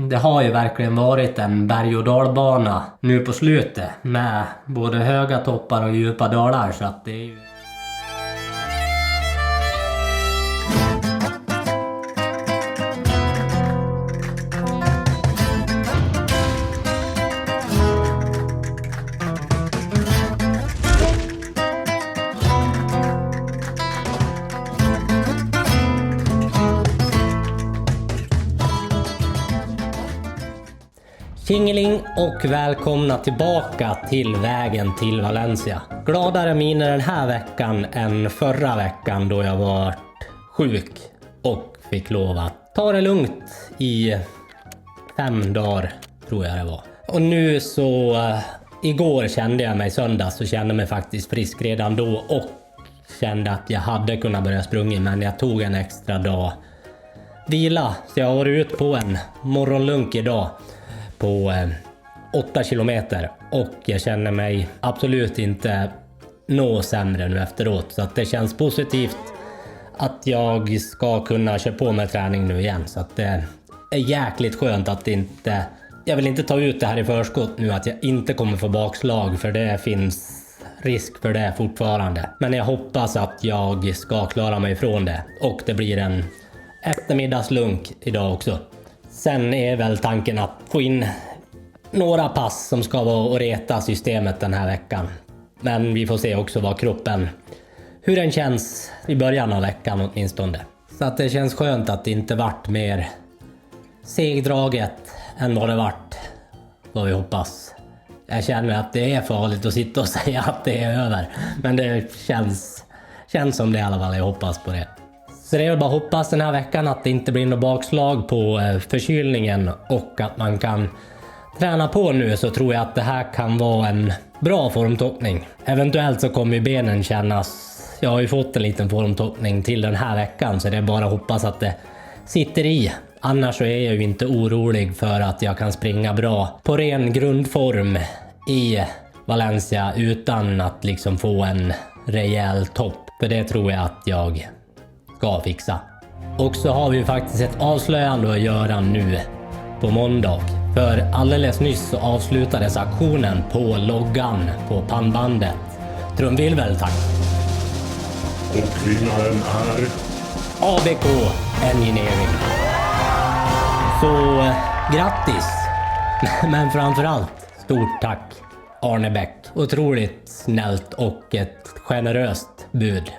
det har ju verkligen varit en berg- och dalbana nu på slutet med både höga toppar och djupa dalar, så att det är ju... Tjingeling och välkomna tillbaka till vägen till Valencia. Gladare miner den här veckan än förra veckan då jag var sjuk och fick lov att ta det lugnt i 5 dagar, tror jag det var. Och nu så, igår kände jag mig söndag, så kände mig faktiskt frisk redan då och kände att jag hade kunnat börja sprunga, men jag tog en extra dag vila. Så jag har varit ut på en morgonlunk idag på 8 kilometer och jag känner mig absolut inte nå sämre nu efteråt, så att det känns positivt att jag ska kunna köra på med träning nu igen. Så att det är jäkligt skönt att inte, jag vill inte ta ut det här i förskott nu, att jag inte kommer få bakslag, för det finns risk för det fortfarande. Men jag hoppas att jag ska klara mig ifrån det och det blir en eftermiddagslunk idag också. Sen är väl tanken att få in några pass som ska vara och reta systemet den här veckan. Men vi får se också vad kroppen, hur den känns i början av veckan åtminstone. Så att det känns skönt att det inte vart mer segdraget än vad det vart, vad vi hoppas. Jag känner att det är farligt att sitta och säga att det är över. Men det känns som det i alla fall, jag hoppas på det. Så det är bara hoppas den här veckan att det inte blir något bakslag på förkylningen och att man kan träna på nu, så tror jag att det här kan vara en bra formtoppning. Eventuellt så kommer ju benen kännas, jag har ju fått en liten formtoppning till den här veckan, så det är bara att hoppas att det sitter i. Annars så är jag ju inte orolig för att jag kan springa bra på ren grundform i Valencia utan att liksom få en rejäl topp. För det tror jag att jag ska fixa. Och så har vi faktiskt ett avslöjande att göra nu på måndag. För alldeles nyss så avslutades aktionen på loggan på pannbandet. Trumvirvel, tack. Och vinnaren är ABK Engineering. Så grattis! Men framförallt stort tack Arne Bäck. Otroligt snällt och ett generöst bud.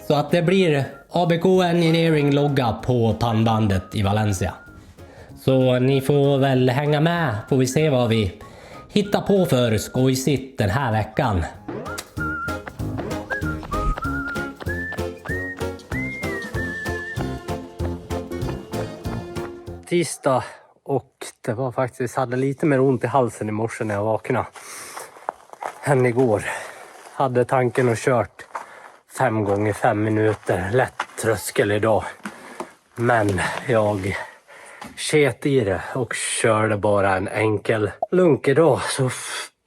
Så att det blir ABK Engineering logga på pannbandet i Valencia. Så ni får väl hänga med, får vi se vad vi hittar på för skojsitt den här veckan. Tisdag och det var faktiskt, hade lite mer ont i halsen i morse när jag vaknade än igår. Hade tanken och kört 5 gånger 5 minuter lätt tröskel idag, men jag sket i det och körde bara en enkel lunk idag. Så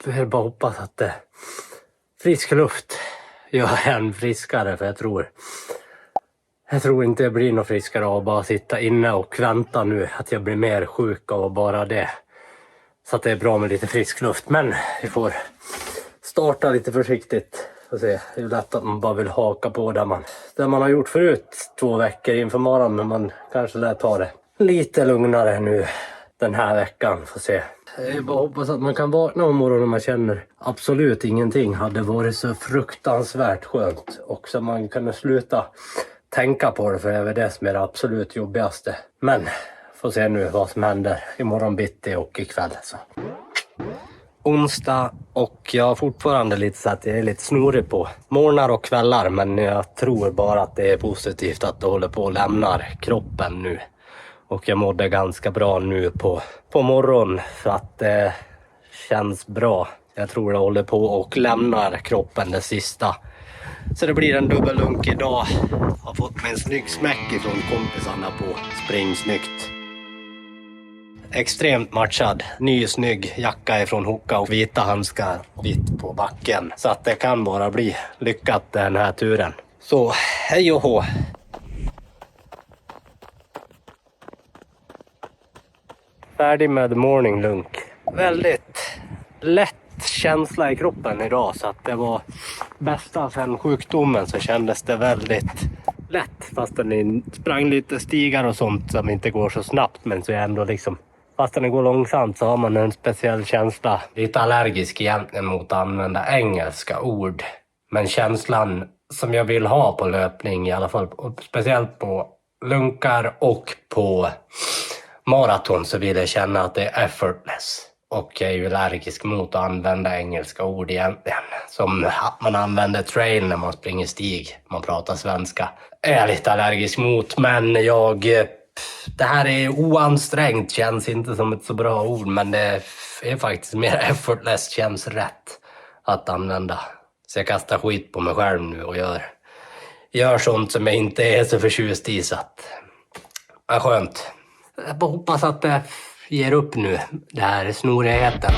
jag bara hoppas att det frisk luft gör en friskare, för jag tror inte jag blir något friskare av att bara sitta inne och vänta nu att jag blir mer sjuk av bara det. Så att det är bra med lite frisk luft, men vi får starta lite försiktigt och se. Det är lätt att man bara vill haka på där man har gjort förut 2 veckor inför morgon, men man kanske lär ta det lite lugnare nu den här veckan, får se. Jag bara hoppas att man kan vakna om morgonen och man känner absolut ingenting. Hade varit så fruktansvärt skönt. Och så man kunde sluta tänka på det, för det är det som är det absolut jobbigaste. Men får se nu vad som händer imorgon bitti och ikväll. Så. Onsdag och jag har fortfarande lite så att jag är lite snorig på morgnar och kvällar. Men jag tror bara att det är positivt att det håller på att lämna kroppen nu. Och jag mådde ganska bra nu på morgon, för att det känns bra. Jag tror det håller på och lämnar kroppen det sista. Så det blir en dubbellunk idag. Har fått mig en snygg smäck ifrån kompisarna på Spring Snyggt. Extremt matchad. Ny snygg jacka ifrån Hoka och vita handskar vitt på backen. Så att det kan bara bli lyckat den här turen. Så hej och hå! Färdig med morning lunk. Väldigt lätt känsla i kroppen idag, så att det var bästa sen sjukdomen, så kändes det väldigt lätt. Fast den sprang lite stigar och sånt som inte går så snabbt, men så är ändå liksom, fast den går långsamt så har man en speciell känsla. Lite allergisk egentligen mot att använda engelska ord, men känslan som jag vill ha på löpning i alla fall, speciellt på lunkar och på maraton, så vill jag känna att det är effortless. Och jag är ju allergisk mot att använda engelska ord egentligen. Som att man använder trail när man springer stig. Man pratar svenska. Är jag lite allergisk mot. Men det här är oansträngt. Känns inte som ett så bra ord. Men det är faktiskt mer effortless. Känns rätt att använda. Så jag kastar skit på mig själv nu och gör sånt som jag inte är så förtjust i. Så att, ja, skönt. Jag hoppas att det ger upp nu, det här snorigheten.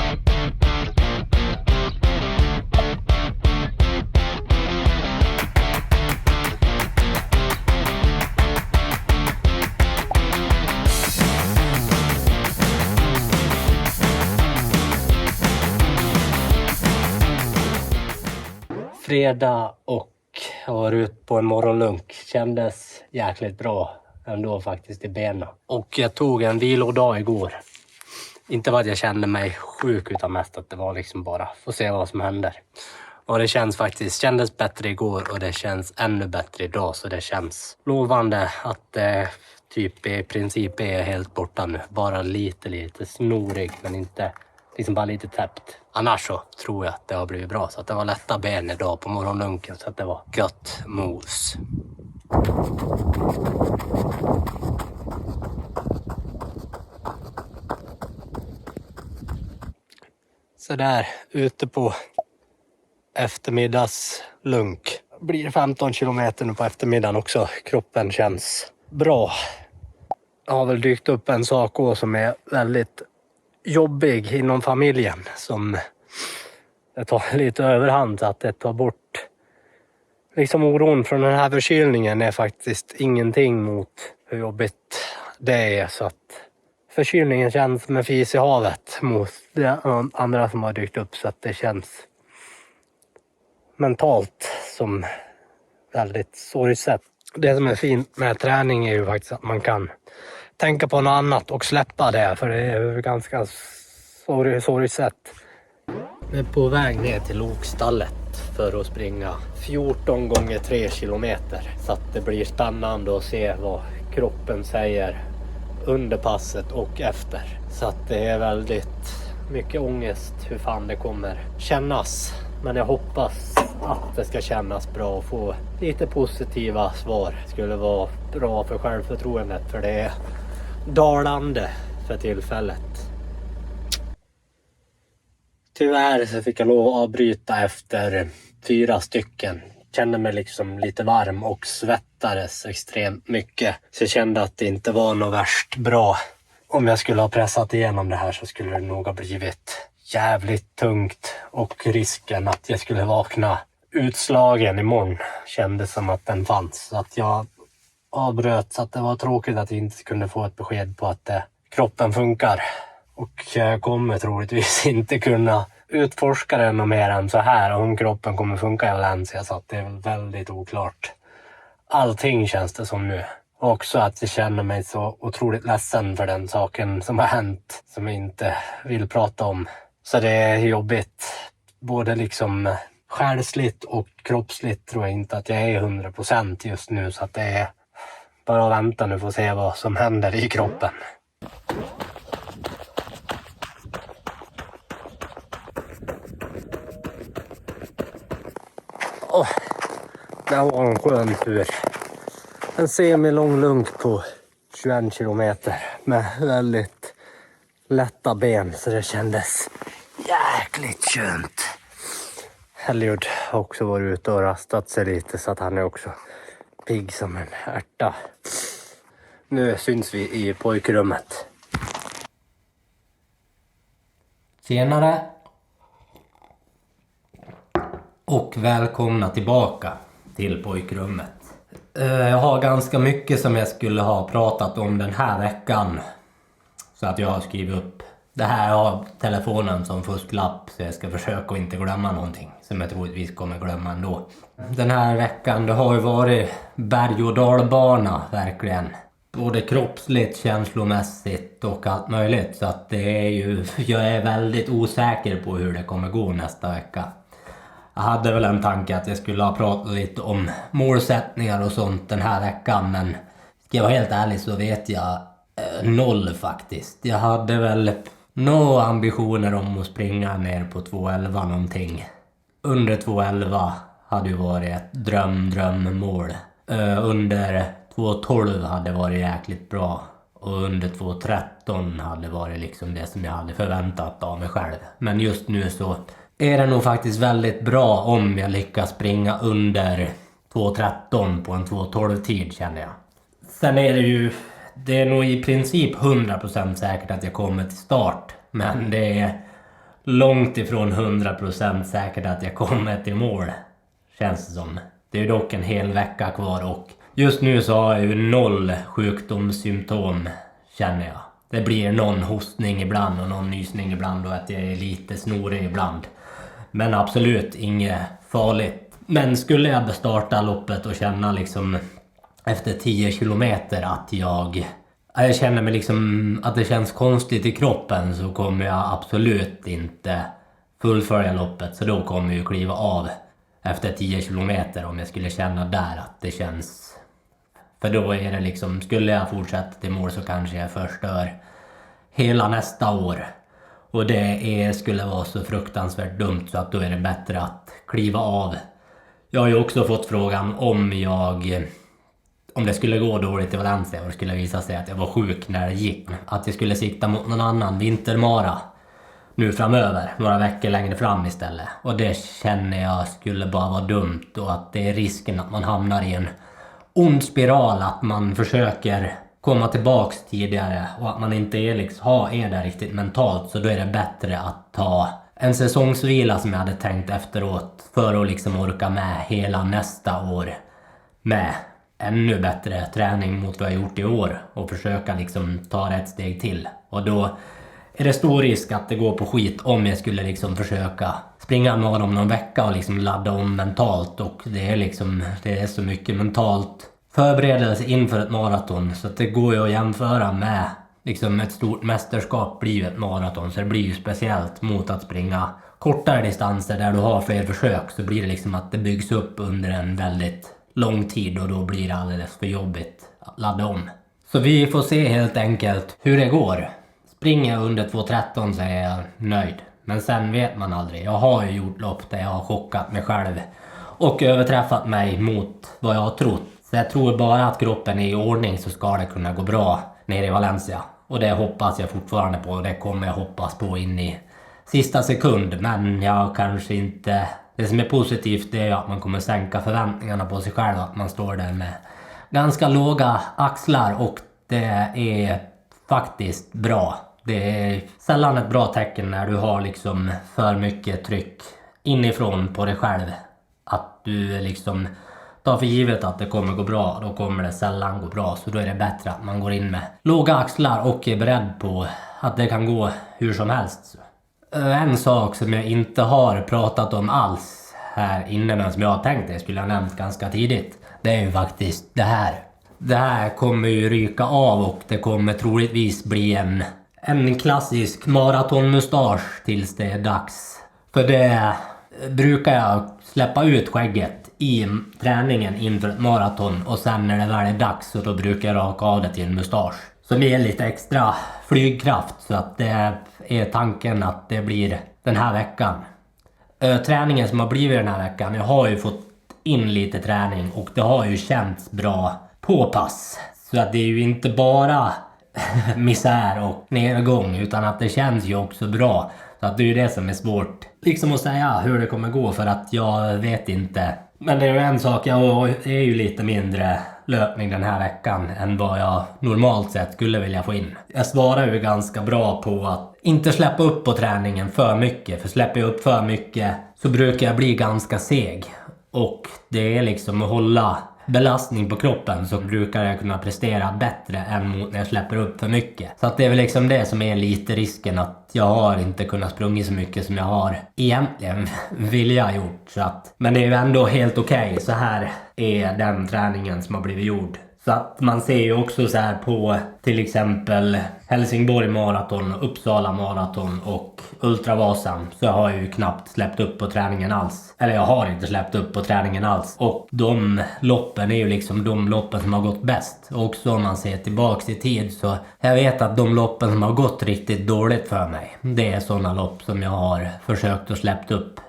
Fredag och jag var ute på en morgonlunk. Kändes jäkligt bra ändå faktiskt i benen. Och jag tog en vilodag igår. Inte för att jag kände mig sjuk, utan mest att det var liksom bara få se vad som händer. Och det kändes bättre igår och det känns ännu bättre idag. Så det känns lovande att det typ i princip är helt borta nu. Bara lite snorig, men inte liksom bara lite täppt. Annars så tror jag att det har blivit bra. Så att det var lätta ben idag på morgonlunken, så att det var gött mos. Så där ute på eftermiddagslunk. Blir 15 kilometer nu på eftermiddagen också. Kroppen känns bra. Jag har väl dykt upp en sak som är väldigt jobbig inom familjen. Som det tar lite överhand, så att det tar bort liksom oron från den här förkylningen är faktiskt ingenting mot hur jobbigt det är. Så att förkylningen känns som en fis i havet mot det andra som har dykt upp. Så att det känns mentalt som väldigt sorgset. Det som är fint med träning är ju faktiskt att man kan tänka på något annat och släppa det. För det är ganska sorgset. Jag är på väg ner till lokstallet för att springa 14 gånger 3 kilometer. Så att det blir spännande att se vad kroppen säger under passet och efter. Så att det är väldigt mycket ångest hur fan det kommer kännas. Men jag hoppas att det ska kännas bra och få lite positiva svar. Det skulle vara bra för självförtroendet, för det är dalande för tillfället. Tyvärr så fick jag lov att avbryta efter 4 stycken. Kände mig liksom lite varm och svettades extremt mycket. Så jag kände att det inte var något värst bra. Om jag skulle ha pressat igenom det här så skulle det nog ha blivit jävligt tungt. Och risken att jag skulle vakna utslagen imorgon kändes som att den fanns. Så att jag avbröt, så att det var tråkigt att jag inte kunde få ett besked på att kroppen funkar. Och jag kommer troligtvis inte kunna utforska den och mer än så här om kroppen kommer funka i Valencia, så att det är väldigt oklart. Allting känns det som nu. Och också att jag känner mig så otroligt ledsen för den saken som har hänt, som jag inte vill prata om. Så det är jobbigt. Både liksom själsligt och kroppsligt tror jag inte att jag är 100% just nu, så att det är bara att vänta nu för att se vad som händer i kroppen. Det var en skön tur. En semilång lunk på 21 kilometer med väldigt lätta ben, så det kändes jäkligt skönt. Helgjord har också varit ute och rastat sig lite, så att han är också pigg som en ärta. Nu syns vi i pojkrummet. Senare. Och välkomna tillbaka till pojkrummet. Jag har ganska mycket som jag skulle ha pratat om den här veckan. Så att jag har skrivit upp. Det här har telefonen som fusklapp så jag ska försöka att inte glömma någonting. Som jag troligtvis kommer glömma ändå. Den här veckan det har ju varit berg- och dalbana verkligen. Både kroppsligt, känslomässigt och allt möjligt. Så att det är ju, jag är väldigt osäker på hur det kommer gå nästa vecka. Jag hade väl en tanke att jag skulle ha pratat lite om målsättningar och sånt den här veckan. Men ska jag vara helt ärlig så vet jag noll faktiskt. Jag hade väl några ambitioner om att springa ner på 2.11 någonting. Under 2.11 hade ju varit ett drömmål. Under 2.12 hade varit jäkligt bra. Och under 2.13 hade varit liksom det som jag hade förväntat av mig själv. Men just nu så är det nog faktiskt väldigt bra om jag lyckas springa under 2.13 på en 2.12 tid känner jag. Sen är det är nog i princip 100% säkert att jag kommer till start. Men det är långt ifrån 100% säkert att jag kommer till mål. Känns det som. Det är dock en hel vecka kvar och just nu så har jag ju 0 sjukdomssymptom känner jag. Det blir någon hostning ibland och någon nysning ibland och att jag är lite snorig ibland. Men absolut inget farligt. Men skulle jag bestarta loppet och känna liksom efter 10 kilometer att jag känner mig liksom att det känns konstigt i kroppen så kommer jag absolut inte fullfölja loppet. Så då kommer jag kliva av efter 10 kilometer om jag skulle känna där att det känns. För då är det liksom, skulle jag fortsätta till mål så kanske jag förstör hela nästa år. Och det skulle vara så fruktansvärt dumt så att då är det bättre att kliva av. Jag har ju också fått frågan om det skulle gå dåligt i Valencia och det skulle visa sig att jag var sjuk när det gick. Att jag skulle sikta mot någon annan vintermara nu framöver, några veckor längre fram istället. Och det känner jag skulle bara vara dumt och att det är risken att man hamnar i en ond spiral, att man försöker komma tillbaks tidigare och att man inte är där riktigt mentalt. Så då är det bättre att ta en säsongsvila som jag hade tänkt efteråt för att liksom orka med hela nästa år med ännu bättre träning mot vad jag gjort i år och försöka liksom ta ett steg till. Och då är det stor risk att det går på skit om jag skulle liksom försöka springa med dem någon vecka och liksom ladda om mentalt. Och det är så mycket mentalt förberedelse inför ett maraton så att det går ju att jämföra med liksom ett stort mästerskap blir ett maraton. Så det blir ju speciellt mot att springa kortare distanser där du har fler försök, så blir det liksom att det byggs upp under en väldigt lång tid och då blir det alldeles för jobbigt att ladda om. Så vi får se helt enkelt hur det går. Springer jag under 2.13 så är jag nöjd. Men sen vet man aldrig. Jag har ju gjort lopp där jag har chockat mig själv och överträffat mig mot vad jag har trott. Så jag tror bara att kroppen är i ordning så ska det kunna gå bra nere i Valencia. Och det hoppas jag fortfarande på och det kommer jag hoppas på in i sista sekund. Men jag kanske inte... Det som är positivt är att man kommer sänka förväntningarna på sig själv. Att man står där med ganska låga axlar och det är faktiskt bra. Det är sällan ett bra tecken när du har liksom för mycket tryck inifrån på dig själv. Att du liksom tar för givet att det kommer gå bra, då kommer det sällan gå bra. Så då är det bättre att man går in med låga axlar och är beredd på att det kan gå hur som helst. En sak som jag inte har pratat om alls här inne men som jag har tänkt jag skulle ha nämnt ganska tidigt. Det är ju faktiskt det här. Det här kommer ju ryka av och det kommer troligtvis bli en klassisk maratonmustasch tills det är dags. För det brukar jag släppa ut skägget i träningen inför ett maraton och sen när det väl är dags så då brukar jag raka av det till en mustasch. Som ger lite extra flygkraft så att det är tanken att det blir den här veckan. Träningen som har blivit den här veckan, jag har ju fått in lite träning och det har ju känts bra på pass. Så att det är ju inte bara misär och nedgång utan att det känns ju också bra. Så att det är ju det som är svårt liksom att säga hur det kommer gå för att jag vet inte. Men det är ju en sak, jag är ju lite mindre löpning den här veckan än vad jag normalt sett skulle vilja få in. Jag svarar ju ganska bra på att inte släppa upp på träningen för mycket. För släpper jag upp för mycket så brukar jag bli ganska seg. Och det är liksom att hålla belastning på kroppen så brukar jag kunna prestera bättre än mot när jag släpper upp för mycket. Så att det är väl liksom det som är lite risken, att jag har inte kunnat sprungit så mycket som jag har egentligen vilja gjort. Så att, men det är ju ändå helt okej. Så här är den träningen som har blivit gjord. Så att man ser ju också så här på till exempel Helsingborg maraton, Uppsala maraton och Ultravasan, så har jag ju knappt släppt upp på träningen alls. Eller jag har inte släppt upp på träningen alls. Och de loppen är ju liksom de loppen som har gått bäst. Och också om man ser tillbaks i tid, så jag vet att de loppen som har gått riktigt dåligt för mig, det är sådana lopp som jag har försökt att släppt upp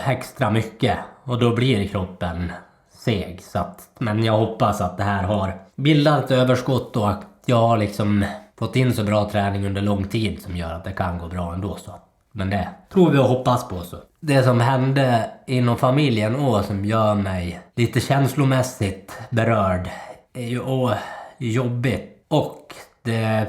extra mycket. Och då blir kroppen seg. Så att, men jag hoppas att det här har bildat ett överskott och att jag har liksom fått in så bra träning under lång tid som gör att det kan gå bra ändå. Så. Men det tror vi och hoppas på. Så. Det som hände inom familjen och som gör mig lite känslomässigt berörd är ju jobbigt. Och det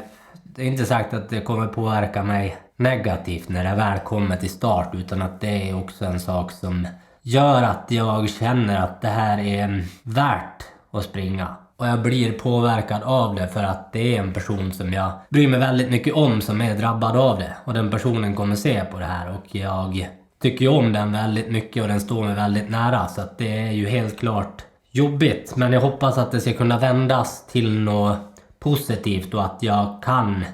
är inte sagt att det kommer påverka mig negativt när det väl kommer till start, utan att det är också en sak som gör att jag känner att det här är värt att springa. Och jag blir påverkad av det för att det är en person som jag bryr mig väldigt mycket om som är drabbad av det. Och den personen kommer se på det här och jag tycker om den väldigt mycket och den står mig väldigt nära. Så att det är ju helt klart jobbigt. Men jag hoppas att det ska kunna vändas till något positivt och att jag kan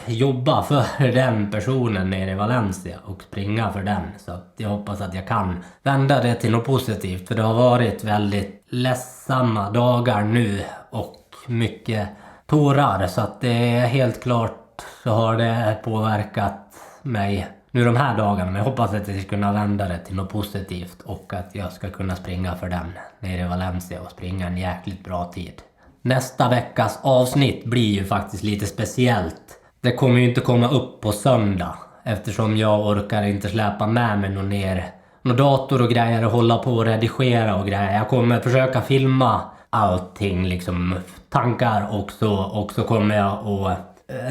jobba för den personen nere i Valencia och springa för den. Så att jag hoppas att jag kan vända det till något positivt, för det har varit väldigt ledsamma dagar nu och mycket tårar, så att det är helt klart så har det påverkat mig nu de här dagarna. Men jag hoppas att jag ska kunna vända det till något positivt och att jag ska kunna springa för den nere i Valencia och springa en jäkligt bra tid. Nästa veckas avsnitt blir ju faktiskt lite speciellt. Det kommer ju inte komma upp på söndag eftersom jag orkar inte släpa med mig någon dator och grejer och hålla på och redigera och grejer. Jag kommer försöka filma allting, liksom tankar och så kommer jag att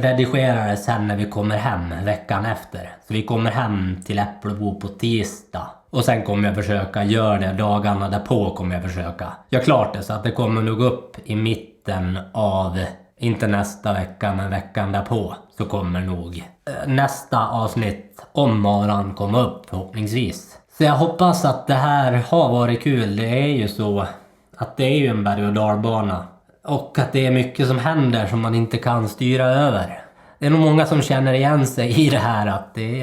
redigera det sen när vi kommer hem veckan efter. Så vi kommer hem till Äpplebo på tisdag. Och sen kommer jag försöka göra det dagarna därpå, kommer jag försöka göra klart det så att det kommer nog upp i mitten av, inte nästa vecka men veckan därpå, så kommer nog nästa avsnitt om maran komma upp förhoppningsvis. Så jag hoppas att det här har varit kul. Det är ju så att det är ju en berg- och dalbana. Och att det är mycket som händer som man inte kan styra över. Det är nog många som känner igen sig i det här, att det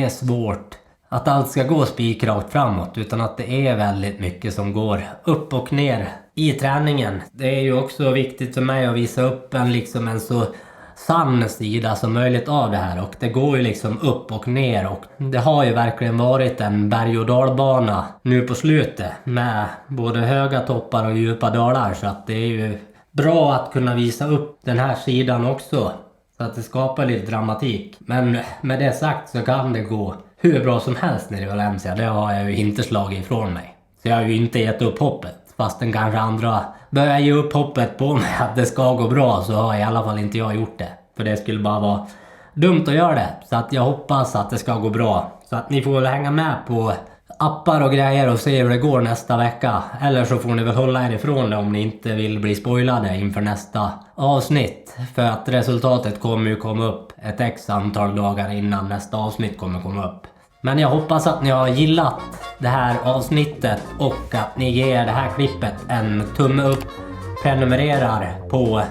är svårt att allt ska gå spikrakt framåt, utan att det är väldigt mycket som går upp och ner i träningen. Det är ju också viktigt för mig att visa upp en så sann sida som möjligt av det här, och det går ju liksom upp och ner, och det har ju verkligen varit en berg- och dalbana nu på slutet med både höga toppar och djupa dalar, så att det är ju bra att kunna visa upp den här sidan också så att det skapar lite dramatik. Men med det sagt så kan det gå hur bra som helst nere i Valencia. Det har jag ju inte slagit ifrån mig. Så jag har ju inte gett upp hoppet. Fastän kanske andra börjar ge upp hoppet på mig att det ska gå bra, så har i alla fall inte jag gjort det. För det skulle bara vara dumt att göra det. Så att jag hoppas att det ska gå bra. Så att ni får väl hänga med på appar och grejer och se hur det går nästa vecka. Eller så får ni väl hålla er ifrån det om ni inte vill bli spoilade inför nästa avsnitt. För att resultatet kommer ju komma upp ett x antal dagar innan nästa avsnitt kommer komma upp. Men jag hoppas att ni har gillat det här avsnittet och att ni ger det här klippet en tumme upp, prenumererar på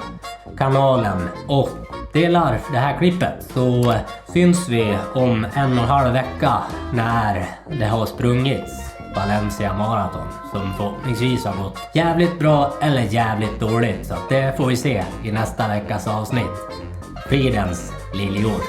kanalen och delar det här klippet, så syns vi om 1,5 vecka när det har sprungits Valencia maraton, som förhoppningsvis har gått jävligt bra eller jävligt dåligt, så det får vi se i nästa veckas avsnitt. Fridens liljor.